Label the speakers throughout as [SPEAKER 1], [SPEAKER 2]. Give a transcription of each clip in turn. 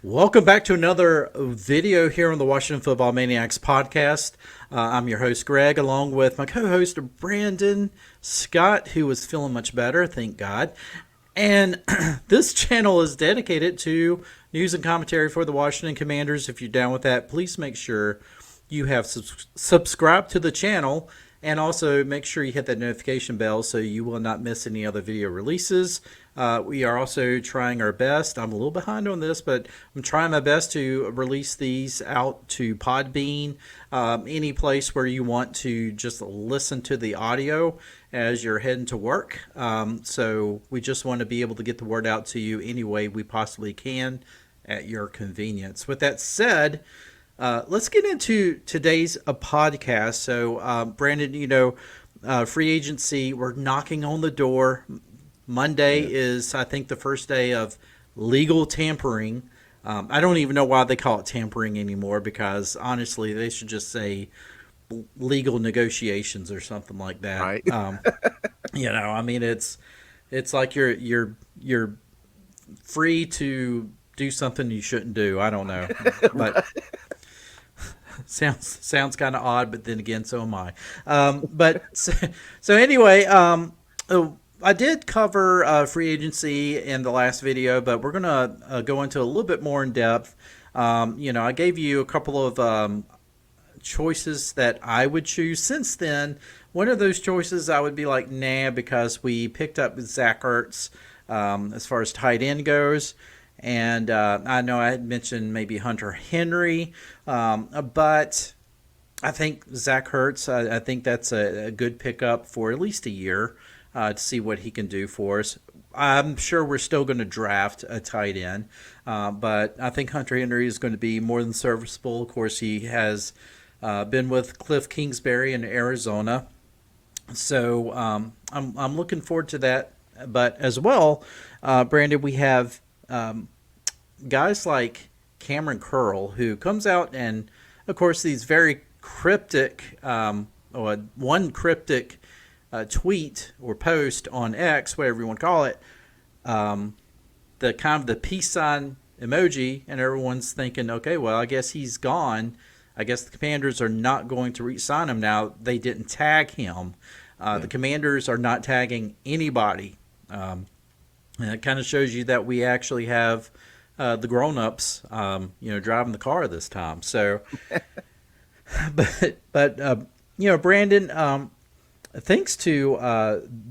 [SPEAKER 1] Welcome back to another video here on the Washington Football Maniacs podcast. I'm your host, Greg, along with my co host, Brandon Scott, who is feeling much better, thank God. And this channel is dedicated to news and commentary for the Washington Commanders. If you're down with that, please make sure you have subscribed to the channel, and also make sure you hit that notification bell so you will not miss any other video releases. We are also trying our best. I'm a little behind on this, but I'm trying my best to release these out to Podbean, any place where you want to just listen to the audio as you're heading to work. So we just want to be able to get the word out to you any way we possibly can at your convenience. With that said, let's get into today's podcast. So, Brandon, free agency, we're knocking on the door. Monday is, I think, the first day of legal tampering. I don't even know why they call it tampering anymore, because honestly, they should just say legal negotiations or something like that.
[SPEAKER 2] Right.
[SPEAKER 1] I mean, it's like you're free to do something you shouldn't do. I don't know, but sounds kind of odd. But then again, so am I. So anyway, I did cover free agency in the last video, but we're gonna go into a little bit more in depth. I gave you a couple of choices that I would choose. Since then, one of those choices I would be like, nah, because we picked up Zach Ertz as far as tight end goes. And I know I had mentioned maybe Hunter Henry, but I think Zach Ertz, I think that's a good pickup for at least a year to see what he can do for us. I'm sure we're still going to draft a tight end, but I think Hunter Henry is going to be more than serviceable. Of course, he has been with Cliff Kingsbury in Arizona, so I'm looking forward to that. But as well, Brandon, we have guys like Cameron Curl, who comes out and, of course, these very cryptic, one cryptic tweet or post on X, whatever you want to call it, the kind of the peace sign emoji, and everyone's thinking, okay, well, I guess he's gone. I guess the Commanders are not going to re-sign him now. They didn't tag him. The Commanders are not tagging anybody. And it kind of shows you that we actually have the grown-ups, driving the car this time. So, but Brandon, thanks to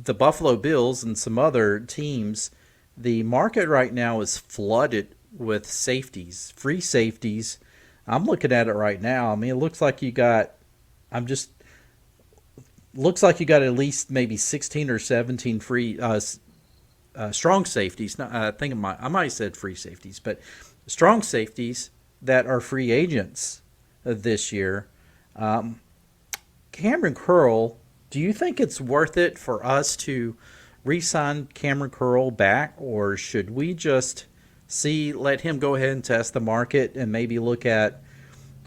[SPEAKER 1] the Buffalo Bills and some other teams, the market right now is flooded with safeties, free safeties. I'm looking at it right now. I mean, it looks like you got. Looks like you got at least maybe 16 or 17 free. Strong safeties. I think I might have said free safeties, but strong safeties that are free agents this year. Cameron Curl, do you think it's worth it for us to re-sign Cameron Curl back, or should we just let him go ahead and test the market and maybe look at,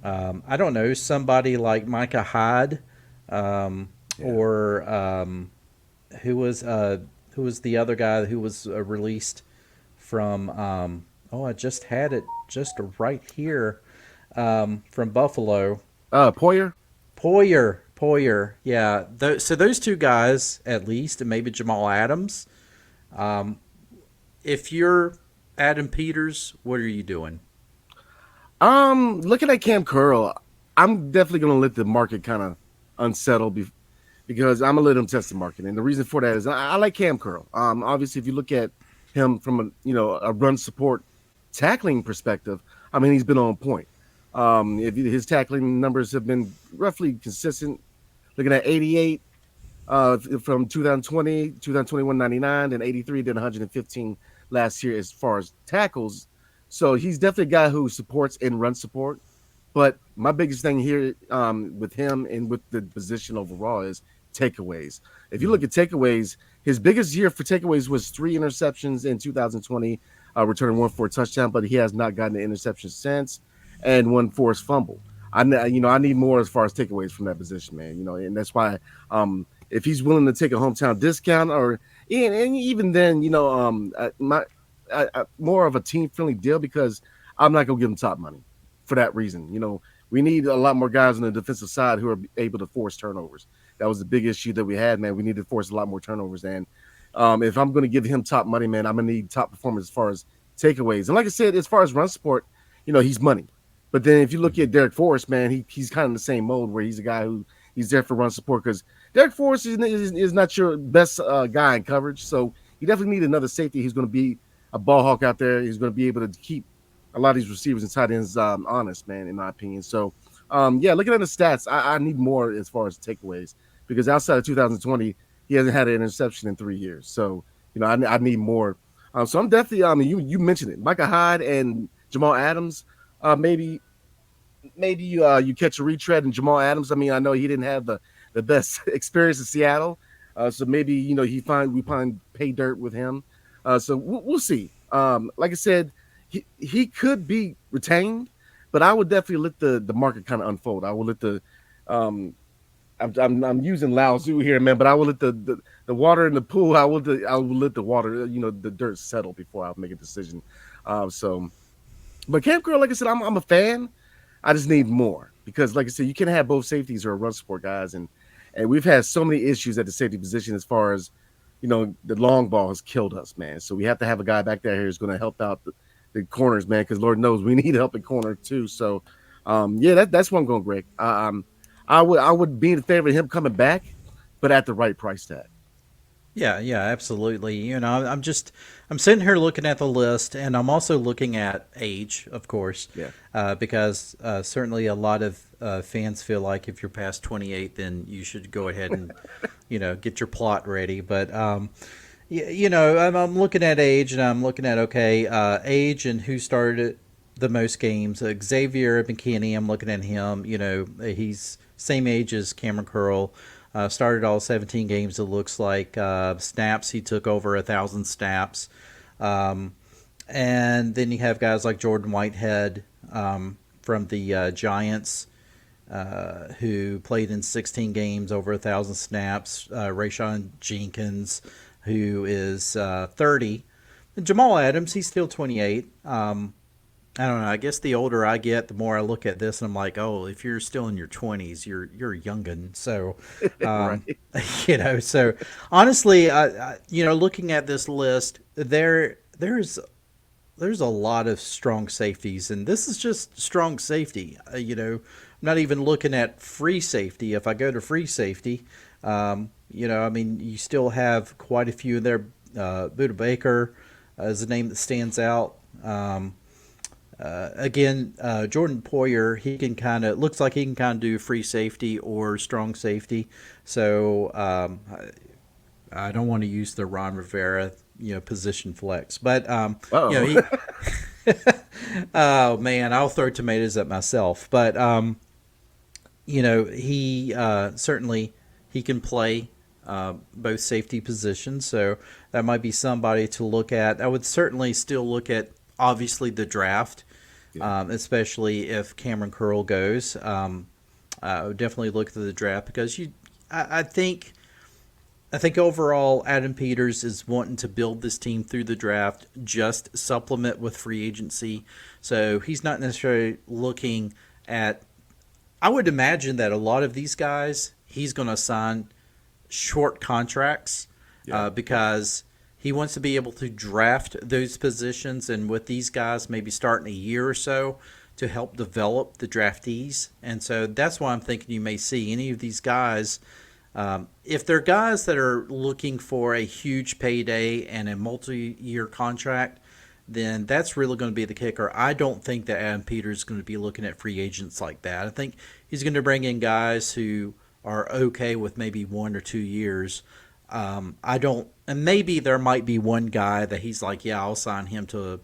[SPEAKER 1] I don't know, somebody like Micah Hyde, or who was the other guy who was released from, I just had it just right here, from Buffalo.
[SPEAKER 2] Poyer.
[SPEAKER 1] Poyer, yeah. So those two guys, at least, and maybe Jamal Adams. If you're Adam Peters, what are you doing?
[SPEAKER 2] Looking at Cam Curl, I'm definitely going to let the market kind of unsettle because I'm going to let him test the market. And the reason for that is I like Cam Curl. Obviously, if you look at him from a run support tackling perspective, I mean, he's been on point. If his tackling numbers have been roughly consistent, looking at 88 from 2020, 2021, 99, then 83, then 115 last year as far as tackles. So he's definitely a guy who supports and run support. But my biggest thing here with him and with the position overall is takeaways. If you look at takeaways, his biggest year for takeaways was 3 interceptions in 2020, returning 1 for a touchdown, but he has not gotten an interception since, and 1 forced fumble. I need more as far as takeaways from that position, man. And that's why if he's willing to take a hometown discount, and even then, more of a team friendly deal, because I'm not gonna give him top money for that reason. We need a lot more guys on the defensive side who are able to force turnovers. That was the big issue that we had, man. We need to force a lot more turnovers. And if I'm going to give him top money, man, I'm going to need top performance as far as takeaways. And like I said, as far as run support, he's money. But then if you look at Derek Forrest, man, he's kind of in the same mode where he's a guy who he's there for run support because Derek Forrest is not your best guy in coverage. So you definitely need another safety who's going to be a ball hawk out there. He's going to be able to keep a lot of these receivers and tight ends honest, man, in my opinion. So, yeah, looking at the stats, I need more as far as takeaways because outside of 2020, he hasn't had an interception in 3 years. So, I need more. So I'm definitely, you mentioned it, Micah Hyde and Jamal Adams. Maybe you catch a retread in Jamal Adams. I mean, I know he didn't have the best experience in Seattle, so maybe we find pay dirt with him. So we'll see. Like I said, he could be retained, but I would definitely let the market kind of unfold. I will let the um, I'm using Lao Tzu here, man, but I will let the water in the pool. I will let the water, the dirt settle before I make a decision. So, but Camp Curl, like I said, I'm a fan. I just need more because, like I said, you can have both safeties or run support guys, and we've had so many issues at the safety position as far as the long ball has killed us, man. So we have to have a guy back there who's going to help out the corners, man, because Lord knows we need help at corner too. So, yeah, that's where I'm going, Greg. I would be in favor of him coming back, but at the right price tag.
[SPEAKER 1] Yeah, yeah, absolutely. I'm sitting here looking at the list, and I'm also looking at age, of course,
[SPEAKER 2] Yeah.
[SPEAKER 1] because certainly a lot of fans feel like if you're past 28, then you should go ahead and, get your plot ready. But I'm looking at age, and I'm looking at okay, age and who started the most games. Xavier McKinney, I'm looking at him. He's same age as Cameron Curl. Started all 17 games. It looks like snaps. He took over 1,000 snaps, and then you have guys like Jordan Whitehead from the Giants, who played in 16 games, over 1,000 snaps. Rayshon Jenkins, who is 30. And Jamal Adams, he's still 28. I don't know. I guess the older I get, the more I look at this, and I'm like, oh, if you're still in your 20s, you're a youngin. So, um,
[SPEAKER 2] Right.
[SPEAKER 1] so honestly, looking at this list, there's a lot of strong safeties, and this is just strong safety. I'm not even looking at free safety. If I go to free safety, I mean, you still have quite a few in there. Buda Baker is a name that stands out. Again, Jordan Poyer, he can kind of looks like he can kind of do free safety or strong safety. So I don't want to use the Ron Rivera, position flex, but
[SPEAKER 2] Oh.
[SPEAKER 1] he. Oh man, I'll throw tomatoes at myself. But he certainly he can play both safety positions, so that might be somebody to look at. I would certainly still look at obviously the draft,
[SPEAKER 2] Yeah.
[SPEAKER 1] especially if Cameron Curl goes. I would definitely look at the draft because I think. I think overall, Adam Peters is wanting to build this team through the draft, just supplement with free agency. So he's not necessarily looking at. I would imagine that a lot of these guys, he's going to sign short contracts
[SPEAKER 2] Yeah.
[SPEAKER 1] because he wants to be able to draft those positions, and with these guys, maybe start in a year or so to help develop the draftees. And so that's why I'm thinking you may see any of these guys. If they're guys that are looking for a huge payday and a multi-year contract, then that's really going to be the kicker. I don't think that Adam Peters is going to be looking at free agents like that. I think he's going to bring in guys who are okay with maybe 1 or 2 years. I don't, and maybe there might be one guy that he's like, yeah, I'll sign him to,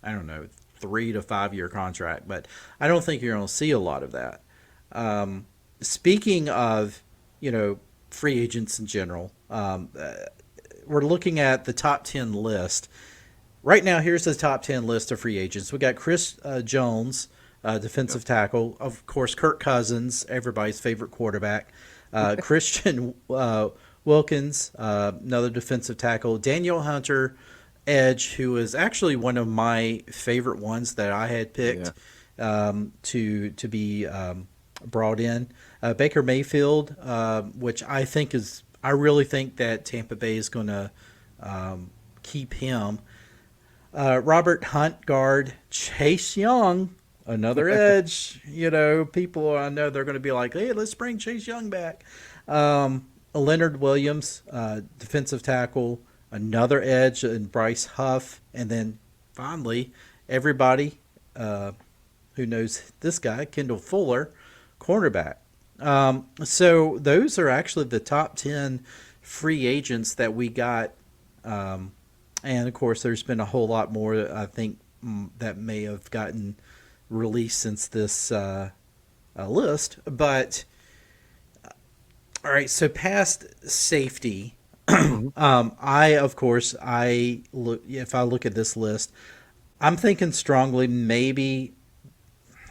[SPEAKER 1] I don't know, 3 to 5 year contract, but I don't think you're going to see a lot of that. Speaking of, free agents in general, we're looking at the top 10 list. Right now, here's the top 10 list of free agents. We got Chris Jones,
[SPEAKER 2] Yep.
[SPEAKER 1] defensive tackle. Of course, Kirk Cousins, everybody's favorite quarterback. Christian Wilkins, another defensive tackle. Daniel Hunter, edge who is actually one of my favorite ones that I had picked
[SPEAKER 2] Yeah.
[SPEAKER 1] to be brought in. Baker Mayfield, which I really think that Tampa Bay is going to keep him. Robert Hunt guard, Chase Young, another edge. People I know they're going to be like, hey, let's bring Chase Young back. Leonard Williams, defensive tackle, another edge, and Bryce Huff, and then finally everybody who knows this guy, Kendall Fuller, cornerback. So those are actually the top 10 free agents that we got. And of course, there's been a whole lot more, I think, that may have gotten released since this list. But, all right, so past safety,
[SPEAKER 2] Mhm.
[SPEAKER 1] of course, if I look at this list, I'm thinking strongly maybe,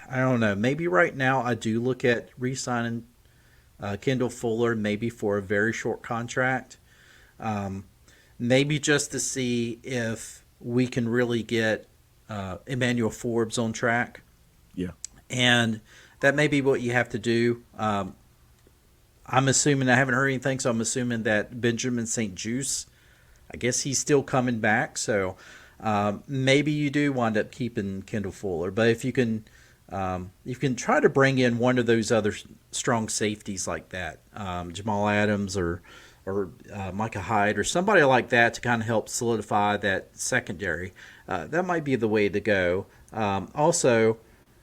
[SPEAKER 1] I don't know, maybe right now I do look at re signing Kendall Fuller maybe for a very short contract. Um, Maybe just to see if we can really get Emmanuel Forbes on track.
[SPEAKER 2] Yeah.
[SPEAKER 1] And that may be what you have to do. I'm assuming, I haven't heard anything, so I'm assuming that Benjamin St. Juice, I guess he's still coming back. So maybe you do wind up keeping Kendall Fuller. But if you can try to bring in one of those other strong safeties like that, Jamal Adams or Micah Hyde or somebody like that to kind of help solidify that secondary. That might be the way to go. Also,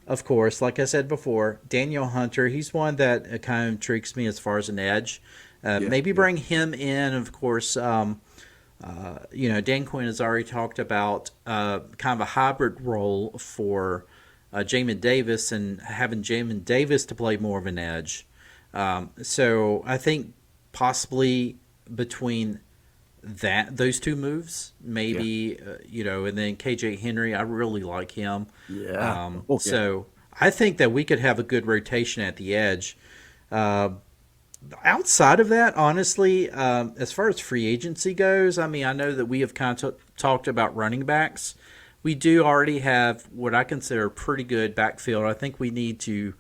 [SPEAKER 1] of course, like I said before, Daniel Hunter, he's one that kind of intrigues me as far as an edge.
[SPEAKER 2] Yeah.
[SPEAKER 1] Maybe
[SPEAKER 2] Yeah.
[SPEAKER 1] bring him in. Of course, Dan Quinn has already talked about kind of a hybrid role for Jamin Davis and having Jamin Davis to play more of an edge. So I think possibly between those two moves,
[SPEAKER 2] Yeah.
[SPEAKER 1] maybe and then KJ Henry, I really like him.
[SPEAKER 2] Yeah. Oh yeah.
[SPEAKER 1] So I think that we could have a good rotation at the edge. Uh, Outside of that, honestly, as far as free agency goes, I mean, I know that we have kind of talked about running backs. We do already have what I consider a pretty good backfield. I think we need to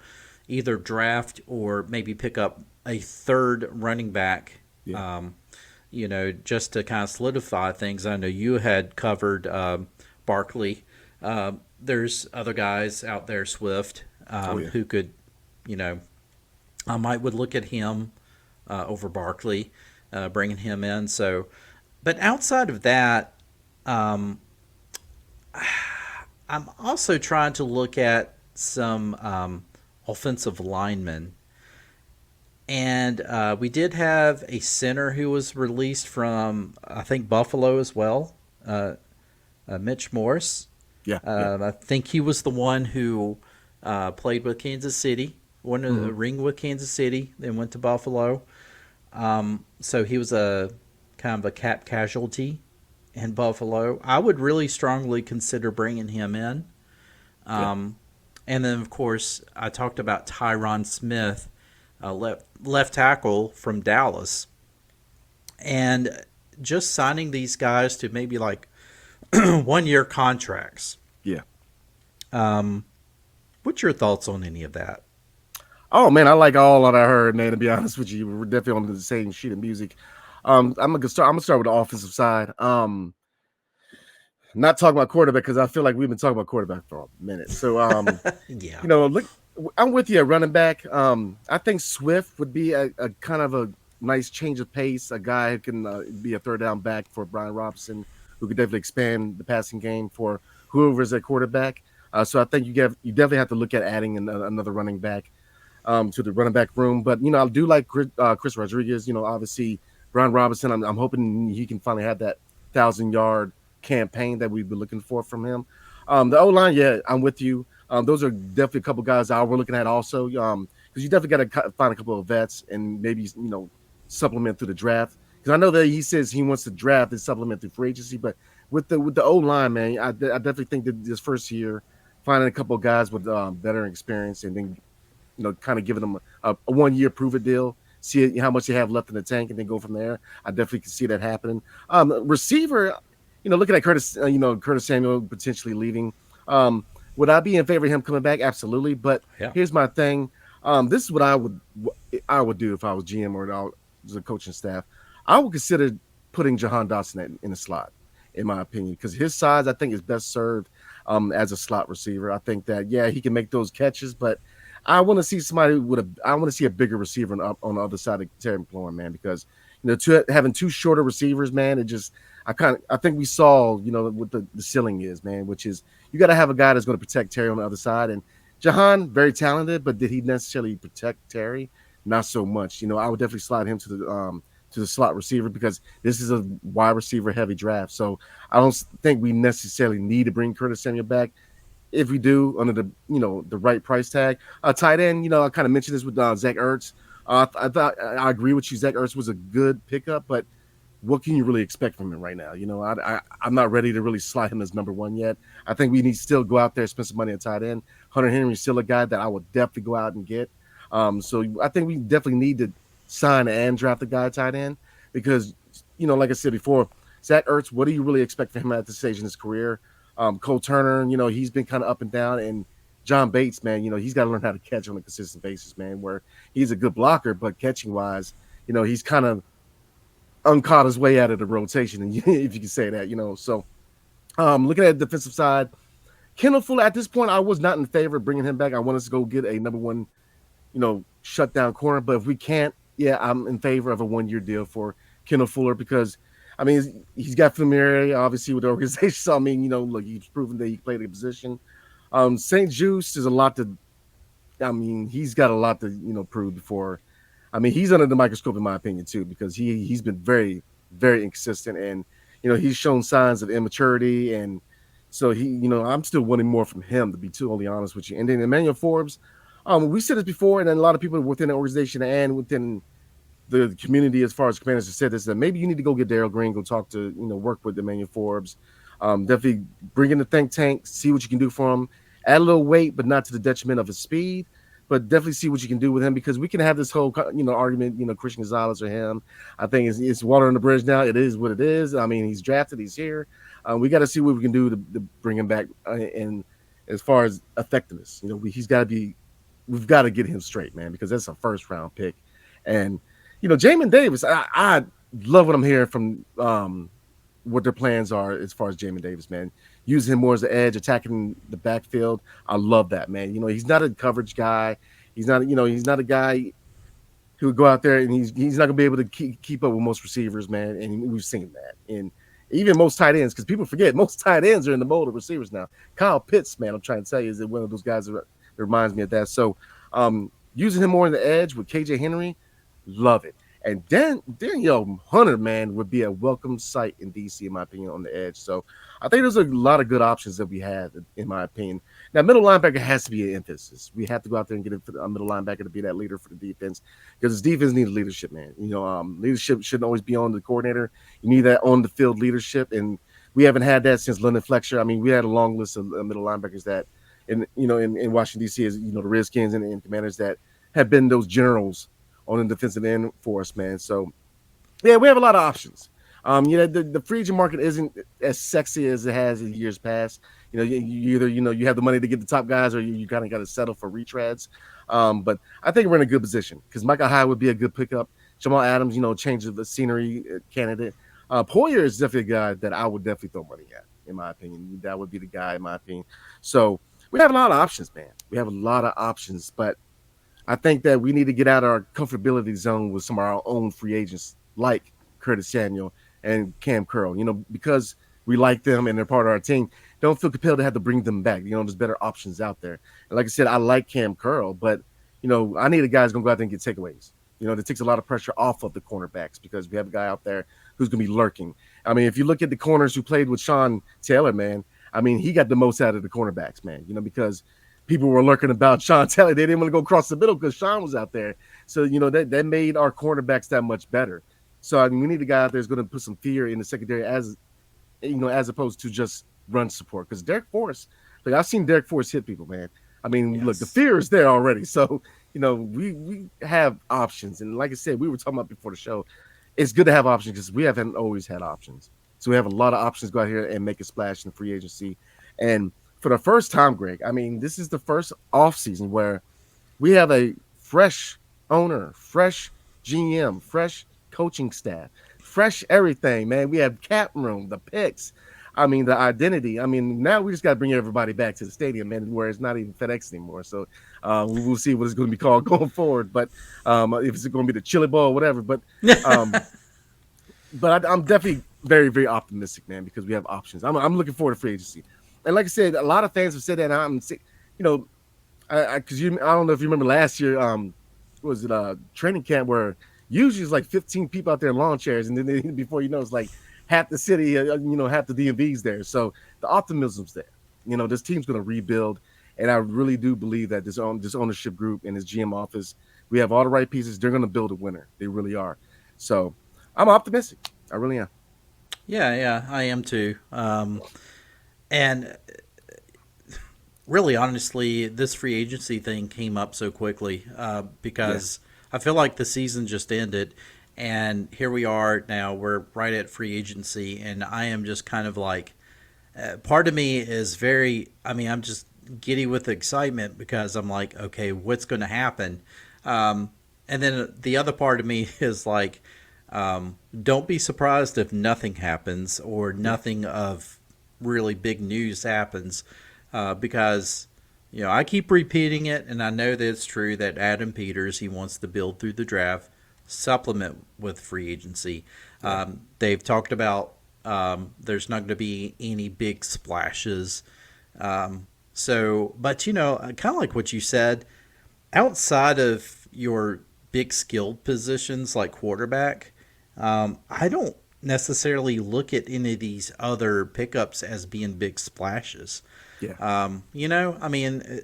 [SPEAKER 1] either draft or maybe pick up a third running back,
[SPEAKER 2] Yeah.
[SPEAKER 1] just to kind of solidify things. I know you had covered Barkley. There's other guys out there, Swift,
[SPEAKER 2] Oh yeah.
[SPEAKER 1] who could, you know, I might would look at him over Barkley, bringing him in. So, but outside of that, um, I'm also trying to look at some offensive linemen. And we did have a center who was released from, I think, Buffalo as well, Mitch Morse.
[SPEAKER 2] Yeah. Yeah.
[SPEAKER 1] I think he was the one who played with Kansas City, won
[SPEAKER 2] Hmm.
[SPEAKER 1] a ring with Kansas City, then went to Buffalo. So he was a kind of a cap casualty in Buffalo. I would really strongly consider bringing him in.
[SPEAKER 2] Yeah.
[SPEAKER 1] Um, and then, of course, I talked about Tyron Smith, left tackle from Dallas, and just signing these guys to maybe like 1 year contracts.
[SPEAKER 2] Yeah.
[SPEAKER 1] Um, what's your thoughts on any of that?
[SPEAKER 2] Oh man, I like all that I heard, man. To be honest with you, we're definitely on the same sheet of music. I'm gonna start with the offensive side. Not talking about quarterback because I feel like we've been talking about quarterback for a minute. So
[SPEAKER 1] Yeah.
[SPEAKER 2] look, I'm with you at running back. I think Swift would be a kind of a nice change of pace, a guy who can be a third down back for Brian Robinson, who could definitely expand the passing game for whoever's at quarterback. So I think you definitely have to look at adding another running back to the running back room. But I do like Chris Rodriguez. Obviously Brian Robinson. I'm hoping he can finally have that 1,000-yard campaign that we've been looking for from him. The O line, yeah, I'm with you. Those are definitely a couple guys that we're looking at also. Because you definitely got to find a couple of vets and maybe supplement through the draft. Because I know that he says he wants to draft and supplement through free agency, but with the O line, man, I definitely think that this first year, finding a couple of guys with better experience and then kind of giving them a 1 year prove it deal, see how much they have left in the tank, and then go from there. I definitely can see that happening. Receiver, looking at Curtis, Curtis Samuel potentially leaving. Um, would I be in favor of him coming back? Absolutely. But
[SPEAKER 1] Yeah.
[SPEAKER 2] here's my thing. This is what I would do if I was GM or the coaching staff. I would consider putting Jahan Dotson in the slot, in my opinion, because his size I think is best served as a slot receiver. I think that yeah he can make those catches, but I want to see somebody with a. I want to see a bigger receiver on the other side of Terry McLaurin, man, because having two shorter receivers, man, it just I think we saw what the ceiling is, man, which is you got to have a guy that's going to protect Terry on the other side. And Jahan, very talented, but did he necessarily protect Terry? Not so much. I would definitely slide him to the slot receiver because this is a wide receiver heavy draft. So I don't think we necessarily need to bring Curtis Samuel back. If we do, under the right price tag, tight end. I kind of mentioned this with Zach Ertz. I thought I agree with you. Zach Ertz was a good pickup, but what can you really expect from him right now? I'm not ready to really slide him as number one yet. I think we need to still go out there and spend some money on tight end. Hunter Henry is still a guy that I would definitely go out and get. So I think we definitely need to sign and draft a guy tight end because like I said before, Zach Ertz. What do you really expect from him at this stage in his career? Cole Turner, he's been kind of up and down, and John Bates, man, he's got to learn how to catch on a consistent basis, man. Where he's a good blocker, but catching wise, he's kind of uncaught his way out of the rotation, and if you can say that, So, looking at the defensive side, Kendall Fuller at this point, I was not in favor of bringing him back. I want us to go get a number one, shutdown corner. But if we can't, yeah, I'm in favor of a 1 year deal for Kendall Fuller because, I mean, he's got familiarity obviously with the organization. So I mean, look, he's proven that he played a position. St. Juice is a lot to. I mean, he's got a lot to prove before. I mean, he's under the microscope in my opinion too because he's been very very inconsistent and he's shown signs of immaturity and so I'm still wanting more from him to be totally honest with you. And then Emmanuel Forbes, we said this before, and then a lot of people within the organization and within the community, as far as commanders, have said this that maybe you need to go get Daryl Green, go talk to work with Emmanuel Forbes, definitely bring in the think tank, see what you can do for him, add a little weight, but not to the detriment of his speed. But definitely see what you can do with him because we can have this whole argument, Christian Gonzalez or him. I think it's water on the bridge now. It is what it is. I mean, he's drafted, he's here. We got to see what we can do to bring him back. And as far as effectiveness, he's got to be. We've got to get him straight, man, because that's a first round pick. And Jamin Davis, I love what I'm hearing from what their plans are as far as Jamin Davis, man. Using him more as the edge, attacking the backfield. I love that, man. He's not a coverage guy. He's not a guy who would go out there and he's not gonna be able to keep up with most receivers, man. And we've seen that. And even most tight ends, because people forget most tight ends are in the mold of receivers now. Kyle Pitts, man, I'm trying to tell you, is one of those guys that reminds me of that. So using him more in the edge with KJ Henry, love it. And Danielle Hunter, man, would be a welcome sight in DC, in my opinion, on the edge. So I think there's a lot of good options that we have, in my opinion. Now, middle linebacker has to be an emphasis. We have to go out there and get a middle linebacker to be that leader for the defense because this defense needs leadership, man. Leadership shouldn't always be on the coordinator. You need that on the field leadership, and we haven't had that since London Fletcher. I mean, we had a long list of middle linebackers that, in Washington D.C. is the Redskins and Commanders that have been those generals on the defensive end for us, man. So yeah, we have a lot of options. The free agent market isn't as sexy as it has in years past. You either you have the money to get the top guys, or you kind of got to settle for retreads. But I think we're in a good position because Micah Hyde would be a good pickup. Jamal Adams, change of the scenery candidate. Poyer is definitely a guy that I would definitely throw money at, in my opinion. That would be the guy, in my opinion. So we have a lot of options, man. We have a lot of options, but I think that we need to get out of our comfortability zone with some of our own free agents like Curtis Samuel and Cam Curl, because we like them and they're part of our team. Don't feel compelled to have to bring them back. There's better options out there. And like I said, I like Cam Curl, but, I need a guy who's going to go out there and get takeaways. That takes a lot of pressure off of the cornerbacks because we have a guy out there who's going to be lurking. I mean, if you look at the corners who played with Sean Taylor, man, I mean, he got the most out of the cornerbacks, man, because people were lurking about Sean Taylor. They didn't want to go across the middle because Sean was out there. So, that made our cornerbacks that much better. So, I mean, we need a guy out there who's going to put some fear in the secondary as opposed to just run support. Because Derek Forrest, like I've seen Derek Forrest hit people, man. I mean, look, the
[SPEAKER 1] Yes.
[SPEAKER 2] fear is there already. So, we have options. And like I said, we were talking about before the show, it's good to have options because we haven't always had options. So we have a lot of options to go out here and make a splash in free agency. And for the first time, Greg, I mean, this is the first off season where we have a fresh owner, fresh GM, fresh coaching staff, fresh everything, man. We have cap room, the picks. I mean, the identity. I mean, now we just got to bring everybody back to the stadium, man, where it's not even FedEx anymore. So we'll see what it's going to be called going forward. But if it's going to be the Chili Bowl or whatever. Um, but I'm definitely very, very optimistic, man, because we have options. I'm looking forward to free agency. And like I said, a lot of fans have said that. And you know, because I don't know if you remember last year, was it training camp where usually it's like 15 people out there in lawn chairs, and then before you know, it's like half the city, half the DMV's there. So the optimism's there. This team's going to rebuild, and I really do believe that this ownership group and this GM office, we have all the right pieces. They're going to build a winner. They really are. So I'm optimistic. I really am.
[SPEAKER 1] Yeah, yeah, I am too. And really, honestly, this free agency thing came up so quickly
[SPEAKER 2] Yeah.
[SPEAKER 1] because I feel like the season just ended, and here we are now. We're right at free agency, and I am just kind of like, part of me is very. I mean, I'm just giddy with excitement because I'm like, okay, what's going to happen? And then the other part of me is like, don't be surprised if nothing happens or
[SPEAKER 2] Yeah.
[SPEAKER 1] nothing of really big news happens, because I keep repeating it, and I know that it's true that Adam Peters he wants to build through the draft, supplement with free agency.
[SPEAKER 2] Yeah.
[SPEAKER 1] They've talked about there's not going to be any big splashes. But kind of like what you said, outside of your big skilled positions like quarterback, I don't necessarily look at any of these other pickups as being big splashes.
[SPEAKER 2] Yeah.
[SPEAKER 1] I mean,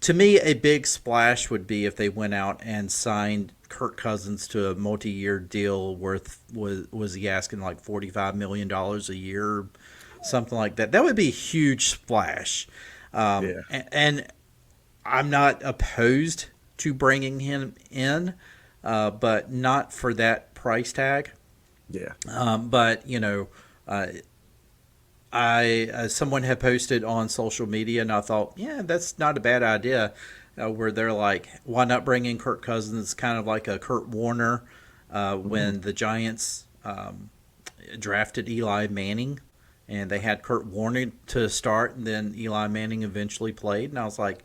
[SPEAKER 1] to me, a big splash would be if they went out and signed Kirk Cousins to a multi-year deal worth was he asking like $45 million a year, something like that. That would be a huge splash,
[SPEAKER 2] Yeah.
[SPEAKER 1] and I'm not opposed to bringing him in, but not for that price tag.
[SPEAKER 2] Yeah.
[SPEAKER 1] But I someone had posted on social media, and I thought, yeah, that's not a bad idea. Where they're like, why not bring in Kirk Cousins? Kind of like a Kurt Warner
[SPEAKER 2] Mhm.
[SPEAKER 1] when the Giants drafted Eli Manning, and they had Kurt Warner to start, and then Eli Manning eventually played, and I was like,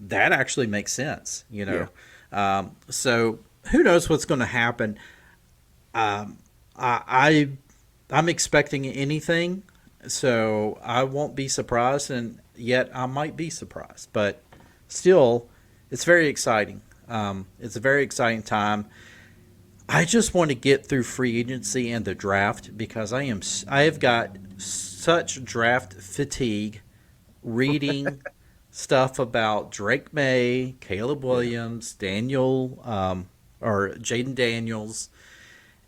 [SPEAKER 1] that actually makes sense,
[SPEAKER 2] Yeah.
[SPEAKER 1] So who knows what's going to happen? I I'm expecting anything, so I won't be surprised, and yet I might be surprised. But still, it's very exciting. It's a very exciting time. I just want to get through free agency and the draft because I have got such draft fatigue reading stuff about Drake May, Caleb
[SPEAKER 2] Yeah.
[SPEAKER 1] Williams, Daniel, or Jaden Daniels,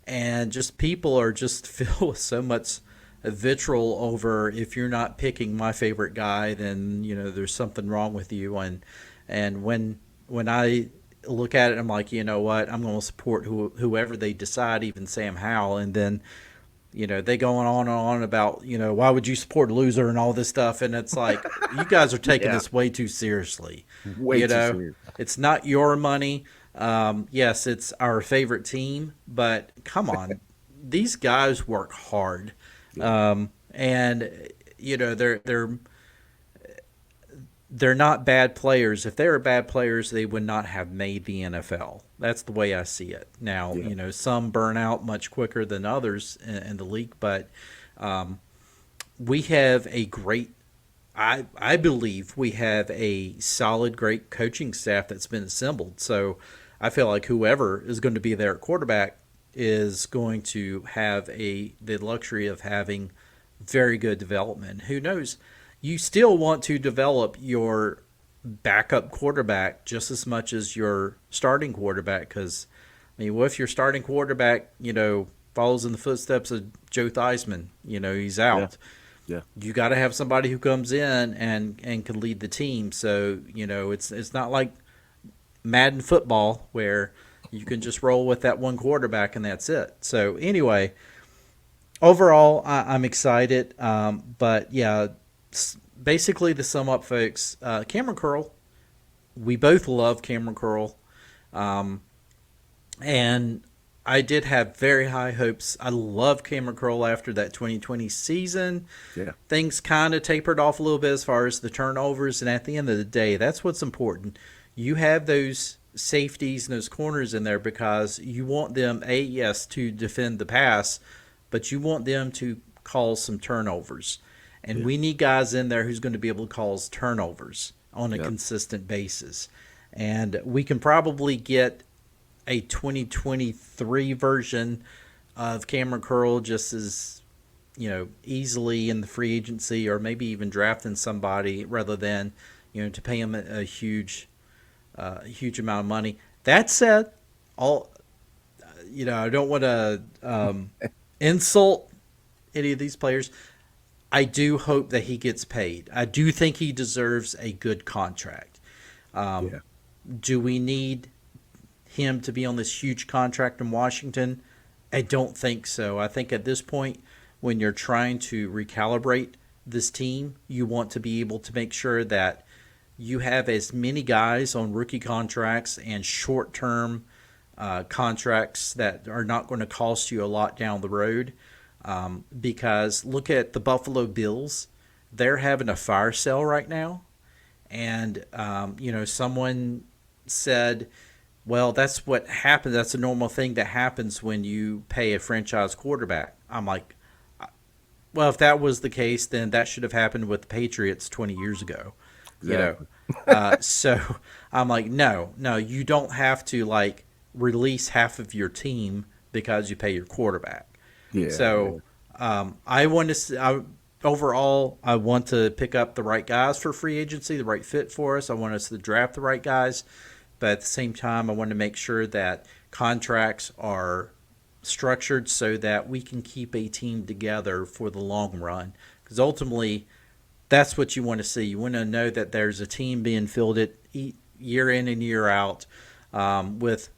[SPEAKER 1] and just people are just filled with so much vitriol over if you're not picking my favorite guy, then there's something wrong with you. And when I look at it, I'm like, you know what, I'm going to support whoever they decide, even Sam Howell, and then they going on and on about why would you support a loser and all this stuff, and it's like you guys are taking
[SPEAKER 2] Yeah.
[SPEAKER 1] this way too seriously.
[SPEAKER 2] Way
[SPEAKER 1] you
[SPEAKER 2] too
[SPEAKER 1] know
[SPEAKER 2] serious.
[SPEAKER 1] it's not your money. Yes, it's our favorite team, but come on, these guys work hard,
[SPEAKER 2] Yeah.
[SPEAKER 1] and they're not bad players. If they were bad players, they would not have made the NFL. That's the way I see it. Now,
[SPEAKER 2] Yeah.
[SPEAKER 1] some burn out much quicker than others in the league, but we have a great. I believe we have a solid, great coaching staff that's been assembled. So I feel like whoever is going to be there at quarterback is going to have the luxury of having very good development. Who knows? You still want to develop your backup quarterback just as much as your starting quarterback, because I mean, what if your starting quarterback, follows in the footsteps of Joe Theismann? He's
[SPEAKER 2] Yeah.
[SPEAKER 1] out.
[SPEAKER 2] Yeah.
[SPEAKER 1] You got to have somebody who comes in and can lead the team. So it's not like Madden football where you can just roll with that one quarterback and that's it. So anyway, overall, I'm excited. But yeah, basically to sum up, folks, Cameron Curl. We both love Cameron Curl, and I did have very high hopes. I love Cameron Curl after that 2020 season.
[SPEAKER 2] Yeah.
[SPEAKER 1] Things kind of tapered off a little bit as far as the turnovers, and at the end of the day, that's what's important. You have those safeties and those corners in there because you want them, a yes, to defend the pass, but you want them to cause some turnovers. And
[SPEAKER 2] Yeah.
[SPEAKER 1] we need guys in there who's going to be able to cause turnovers on a
[SPEAKER 2] Yep.
[SPEAKER 1] consistent basis. And we can probably get a 2023 version of Cameron Curl just as easily in the free agency, or maybe even drafting somebody rather than to pay him a huge amount of money. That said, all I don't want to insult any of these players. I do hope that he gets paid. I do think he deserves a good contract.
[SPEAKER 2] Yeah.
[SPEAKER 1] Do we need him to be on this huge contract in Washington? I don't think so. I think at this point, when you're trying to recalibrate this team, you want to be able to make sure that you have as many guys on rookie contracts and short term contracts that are not going to cost you a lot down the road. Because look at the Buffalo Bills. They're having a fire sale right now. And, someone said, well, that's what happens. That's a normal thing that happens when you pay a franchise quarterback. I'm like, well, if that was the case, then that should have happened with the Patriots 20 years ago.
[SPEAKER 2] Exactly.
[SPEAKER 1] So I'm like, no, you don't have to like release half of your team because you pay your quarterback.
[SPEAKER 2] Yeah. Yeah.
[SPEAKER 1] So I want to overall, I want to pick up the right guys for free agency, the right fit for us. I want us to draft the right guys, but at the same time, I want to make sure that contracts are structured so that we can keep a team together for the long run. Because ultimately, that's what you want to see. You want to know that there's a team being fielded year in and year out with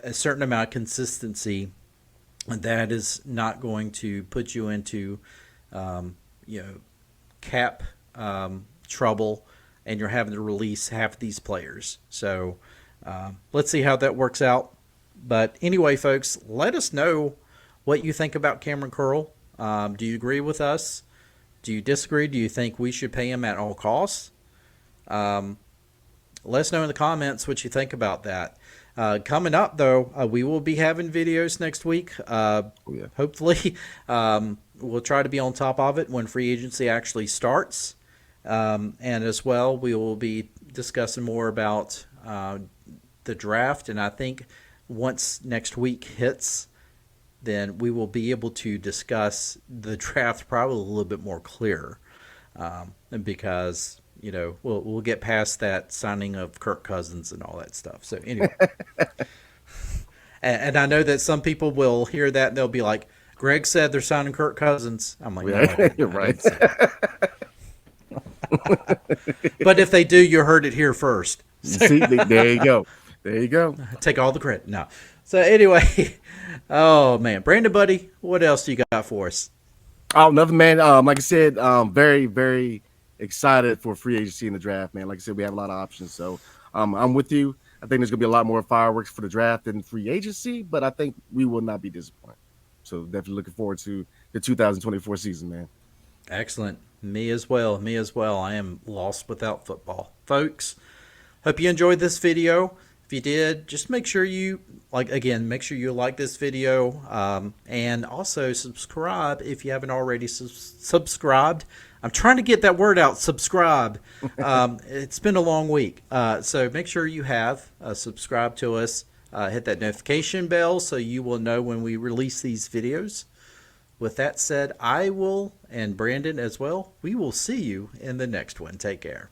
[SPEAKER 1] a certain amount of consistency. And that is not going to put you into, cap trouble, and you're having to release half these players. So let's see how that works out. But anyway, folks, let us know what you think about Cameron Curl. Do you agree with us? Do you disagree? Do you think we should pay him at all costs? Let us know in the comments what you think about that. Coming up, though, we will be having videos next week.
[SPEAKER 2] Oh, yeah.
[SPEAKER 1] Hopefully, we'll try to be on top of it when free agency actually starts. And as well, we will be discussing more about the draft. And I think once next week hits, then we will be able to discuss the draft probably a little bit more clear. Because we'll get past that signing of Kirk Cousins and all that stuff. So anyway, and I know that some people will hear that and they'll be like, "Greg said they're signing Kirk Cousins." I'm like, "No, I didn't.
[SPEAKER 2] You're
[SPEAKER 1] I
[SPEAKER 2] right.
[SPEAKER 1] didn't say that." But if they do, you heard it here first.
[SPEAKER 2] See, there you go. There you go.
[SPEAKER 1] Take all the credit. No. So anyway, oh man, Brandon, buddy, what else do you got for us?
[SPEAKER 2] Oh, nothing, man. Like I said, very, very excited for free agency in the draft, man. Like I said, we have a lot of options. So I'm with you. I think there's going to be a lot more fireworks for the draft than free agency, but I think we will not be disappointed. So definitely looking forward to the 2024 season, man.
[SPEAKER 1] Excellent. Me as well. Me as well. I am lost without football. Folks, hope you enjoyed this video. If you did, just make sure you make sure you like this video, and also subscribe if you haven't already subscribed. I'm trying to get that word out, subscribe. It's been a long week, so make sure you have subscribed to us. Hit that notification bell so you will know when we release these videos. With that said, I will, and Brandon as well, we will see you in the next one. Take care.